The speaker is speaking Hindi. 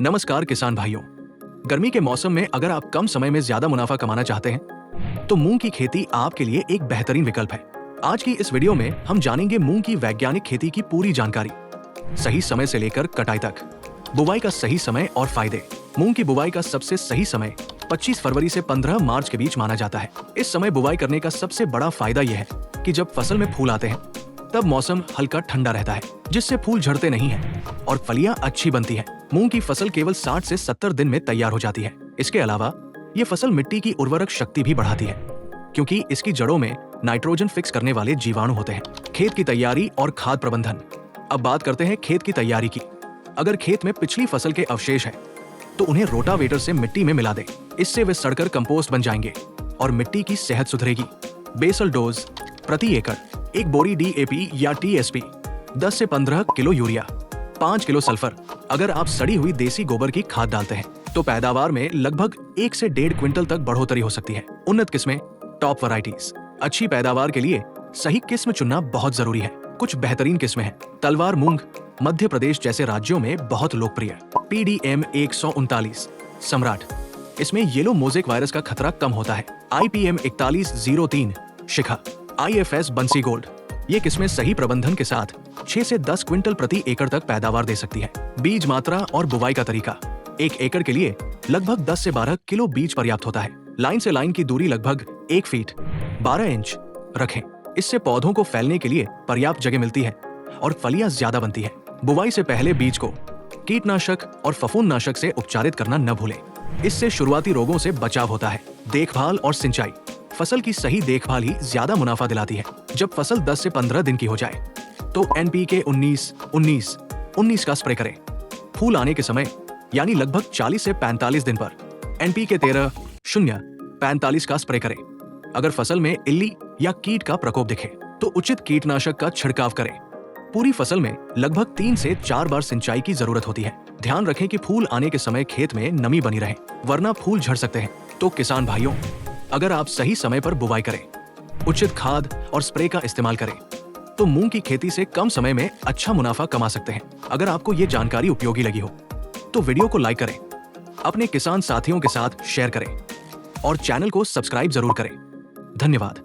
नमस्कार किसान भाइयों। गर्मी के मौसम में अगर आप कम समय में ज्यादा मुनाफा कमाना चाहते हैं तो मूंग की खेती आपके लिए एक बेहतरीन विकल्प है। आज की इस वीडियो में हम जानेंगे मूंग की वैज्ञानिक खेती की पूरी जानकारी, सही समय से लेकर कटाई तक, बुवाई का सही समय और फायदे। मूंग की बुवाई का सबसे सही समय 25 फरवरी से 15 मार्च के बीच माना जाता है। इस समय बुवाई करने का सबसे बड़ा फायदा यह है कि जब फसल में फूल आते हैं तब मौसम हल्का ठंडा रहता है, जिससे फूल झड़ते नहीं हैं और फलियां अच्छी बनती हैं। मूंग की फसल केवल 60 से 70 दिन में तैयार हो जाती है। इसके अलावा ये फसल मिट्टी की उर्वरक शक्ति भी बढ़ाती है, क्योंकि इसकी जड़ों में नाइट्रोजन फिक्स करने वाले जीवाणु होते हैं। खेत की तैयारी और खाद प्रबंधन। अब बात करते हैं खेत की तैयारी की। अगर खेत में पिछली फसल के अवशेष हैं तो उन्हें रोटावेटर से मिट्टी में मिला दें। इससे वे सड़कर कंपोस्ट बन जाएंगे और मिट्टी की सेहत सुधरेगी। बेसल डोज प्रति एकड़: 1 बोरी DAP या TSP, 10 से 15 किलो यूरिया, 5 किलो सल्फर। अगर आप सड़ी हुई देसी गोबर की खाद डालते हैं तो पैदावार में लगभग 1 से 1.5 क्विंटल तक बढ़ोतरी हो सकती है। उन्नत किस्में, टॉप वैरायटीज। अच्छी पैदावार के लिए सही किस्म चुनना बहुत जरूरी है। कुछ बेहतरीन किस्में हैं। तलवार मूंग मध्य प्रदेश जैसे राज्यों में बहुत लोकप्रिय। PDM 139 सम्राट, इसमें येलो मोजेक वायरस का खतरा कम होता है। IPM 4103 शिखा, IFS बंसी गोल्ड। ये किस्में सही प्रबंधन के साथ 6 से 10 क्विंटल प्रति एकड़ तक पैदावार दे सकती है। बीज मात्रा और बुवाई का तरीका। 1 एकड़ के लिए लगभग 10 से 12 किलो बीज पर्याप्त होता है। लाइन से लाइन की दूरी लगभग 1 फीट 12 इंच रखें। इससे पौधों को फैलने के लिए पर्याप्त जगह मिलती है और फलियां ज्यादा बनती है। बुवाई से पहले बीज को कीटनाशक और फफूंदनाशक से उपचारित करना न भूलें। इससे शुरुआती रोगों से बचाव होता है। देखभाल और सिंचाई। फसल की सही देखभाल ही ज्यादा मुनाफा दिलाती है। जब फसल 10 से 15 दिन की हो जाए तो NPK 19-19-19 का स्प्रे करें। फूल आने के समय यानी लगभग 40 से 45 दिन पर NPK 13-0-45 का स्प्रे करें। अगर फसल में इल्ली या कीट का प्रकोप दिखे तो उचित कीटनाशक का छिड़काव करें। पूरी फसल में लगभग 3 से 4 बार सिंचाई की जरूरत होती है। ध्यान रखें कि फूल आने के समय खेत में नमी बनी रहे, वरना फूल झड़ सकते हैं। तो किसान भाइयों, अगर आप सही समय पर बुवाई करें, उचित खाद और स्प्रे का इस्तेमाल करें तो मूंग की खेती से कम समय में अच्छा मुनाफा कमा सकते हैं। अगर आपको ये जानकारी उपयोगी लगी हो तो वीडियो को लाइक करें, अपने किसान साथियों के साथ शेयर करें और चैनल को सब्सक्राइब जरूर करें। धन्यवाद।